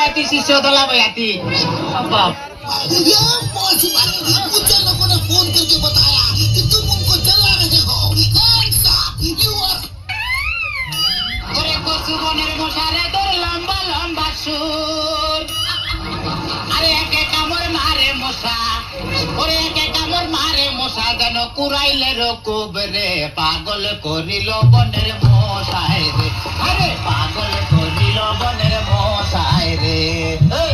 বয়াতি শিষ্য দলা বয়াতি বাপ मुझे लोगों ने फोन करके बताया कि तुम उनको जला रहे हो। Hands up, you are ওরে কচু বনের মশারে তোর লম্বা লম্বা সুর আরে একে কামড় মারে মশা ওরে একে কামড় মারে মশা যেন কুড়াইলে রকুব রে পাগল করিল বনের মশায় রে আরে পাগল করিল বনের মশায় রে এই,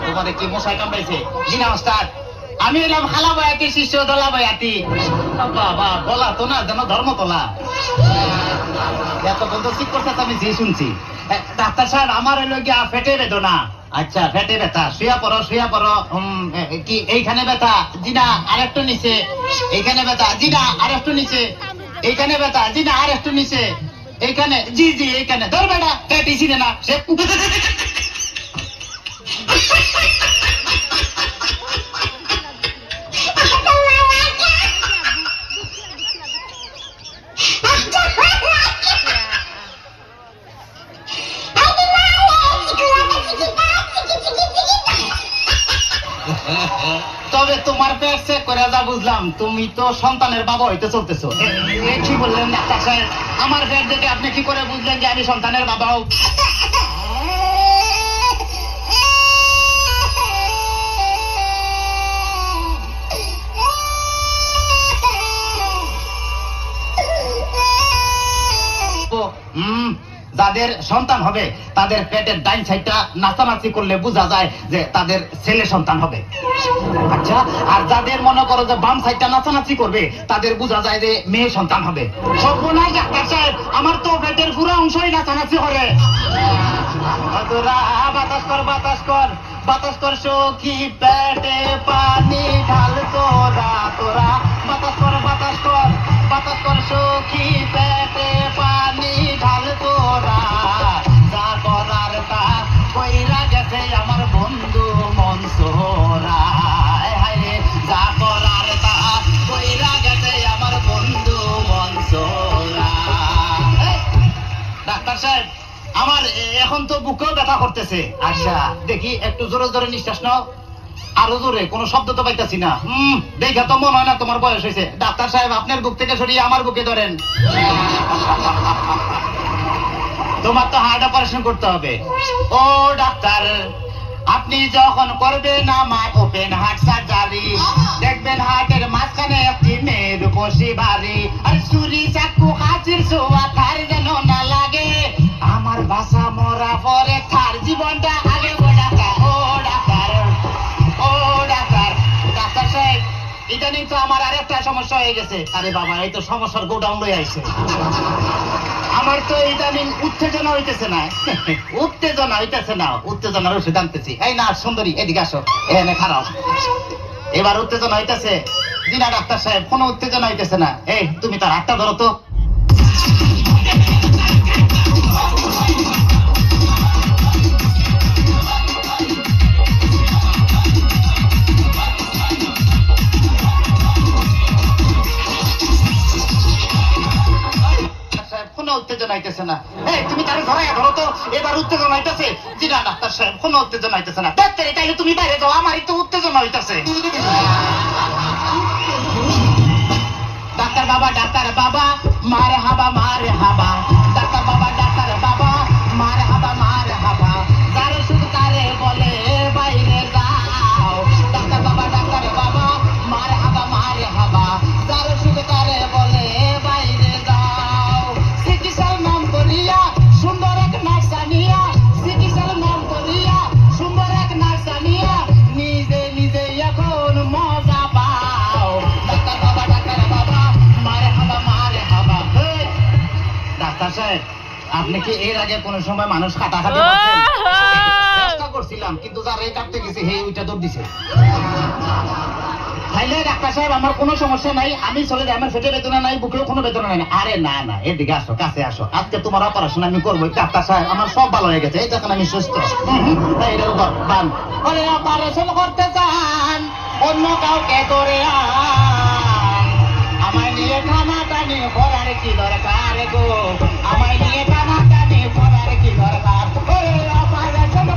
তোমারে কি মশাই কামড়াইছে জিনা ওস্তাদ আমি এলাম খালা বয়াতি শিষ্য দলা বয়াতি বাবা বলা তো না যেন ধর্ম তোলা এত বন্ধ ঠিক করছে আমি যে শুনছি ডাক্তার সাহেব আমার হইল গিয়া ফেটে বেদনা আচ্ছা ফেটে ব্যথা শুয়া পড়ো কি এইখানে ব্যথা জিনা আরেকটু নিচে এইখানে ব্যথা জিনা আরেকটু নিচে এইখানে ব্যথা জিনা আরেকটু নিচে এইখানে জি জি এইখানে ধর বেটা পেটিছি না সে তবে তোমার পেট চেক করে যা বুঝলাম তুমি তো সন্তানের বাবা হইতে চলতেছো কি বললেন ডাক্তার সাহেব আমার পেট দেখে আপনি কি করে বুঝলেন যে আমি সন্তানের বাবা হব যাদের সন্তান হবে তাদের পেটের ডাইন সাইডটা নাচানাচি করলে বোঝা যায় যে তাদের ছেলে সন্তান হবে আচ্ছা আর যাদের মনে করো যে বাম সাইডটা নাচানাচি করবে তাদের বোঝা যায় যে মেয়ে সন্তান হবে সর্বনাশ ডাক্তার সাহেব আমার তো পেটের পুরো অংশই নাচানাচি করে বাতাস কর সখী পেটে পানি ঢাল তোরা বাতাস কর সখী পেটে পানি ঢাল তোরা যা করার তা কইরা গেছে আমার বন্ধু মনসুরা হায়রে যা করার তা কইরা গেছে আমার বন্ধু মনসুরা ডাক্তার সাহেব আমার এখন তো বুকেও ব্যথা করতেছে আচ্ছা দেখি একটু জোরে জোরে নিঃশ্বাস নাও আরো জোরে কোনো শব্দ তো পাইতাছি না দেখা তো মনে হয় না তোমার বয়স হয়েছে ডাক্তার সাহেব আপনার বুক থেকে সরিয়ে আমার বুকে ধরেন তোমার তো হার্ট অপারেশন করতে হবে ও ডাক্তার আপনি যখন করবেন আমার ওপেন হার্ট সার্জারি দেখবেন হার্টের মাঝখানে একটি মেয়ের বসি ভারী আর ছুরি চাকু হাজির সোয়া তার যেন না লাগে আমার বাসা মরা পরে তার জীবনটা আগে ডাক্তার ডাক্তার সাহেব ইদানিং তো আমার আরেকটা সমস্যা হয়ে গেছে আরে বাবা এই তো সমস্যার গোডাউন লয়ে আইছে আমার তো ইদানিং উত্তেজনা হইতেছে না উত্তেজনার ওষুধ আনতেছি এই না সুন্দরী এদিকে আসো এখানে খারাপ এবার উত্তেজনা হইতেছে জি না ডাক্তার সাহেব কোনো উত্তেজনা হইতেছে না এই তুমি তার হাতটা ধরো তো উত্তেজনা হইতেছে না এই তুমি তারে ধরাইয়া ধরো তো এবার উত্তেজনা হইতেছে জি না ডাক্তার সাহেব কোনো উত্তেজনা হইতেছে না ডাক্তার তাইলে তুমি বাইরে যাও আমারই তো উত্তেজনা হইতেছে ডাক্তার বাবা মারে হাবা ডাক্তার বাবা মারে হাবা যার শুধু তারে বলে বাইরে যাও ডাক্তার বাবা মারে হাবা যার শুধু তারে বলে বাইরে যাও চিকিৎসার নাম করিয়া সুন্দর এক নার্সানিয়া নিজে এখন মজা পাও ডাক্তার বাবা মারে হাবা ডাক্তার সাহেব আপনি কি এর আগে কোন সময় মানুষ কাটাকাটি করছেন চেষ্টা করছিলাম কিন্তু যার এই কাটতে গেছে হে ওইটা দৌড় দিছে তাইলে ডাক্তার সাহেব আমার কোনো সমস্যা নাই আমি চলে যাই আমার পেটে বেদনা নাই বুকেও কোনো বেদনা নাই আরে না এদিকে আসো কাছে আসো আজকে তোমার অপারেশন আমি করবো ডাক্তার সাহেব আমার সব ভালো হয়ে গেছে এই দেখেন আমি সুস্থ এটার উপর বান বলে অপারেশন করতে চান অন্য কাউকে করে আমায় নিয়ে টানাটানি করার কি দরকার গো আমায় নিয়ে টানাটানি করার কি দরকার অপারেশন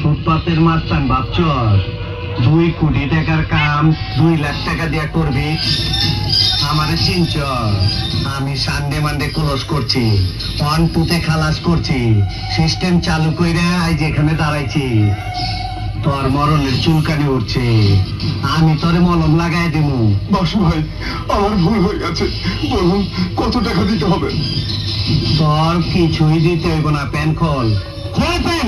ফুটপাতের মাস্তান ভাবছস 2 কোটি টাকার কাম 2 লাখ টাকা দিয়া করবি? আমারে চিনচ? আমি সানডে মানডে ক্লোজ করছি, 1-2 খালাস করছি, সিস্টেম চালু কইরা আজ এখানে দাঁড়াইছি। তোর মরণের চুলকানি উঠছে, আমি তোরে মলম লাগাই দেবো। বাসু ভাই, আমার ভুল হয়ে গেছে, বলুন কত টাকা দিতে হবে? তোর কিছুই দিতে হইব না, প্যান খোল, খোল প্যান।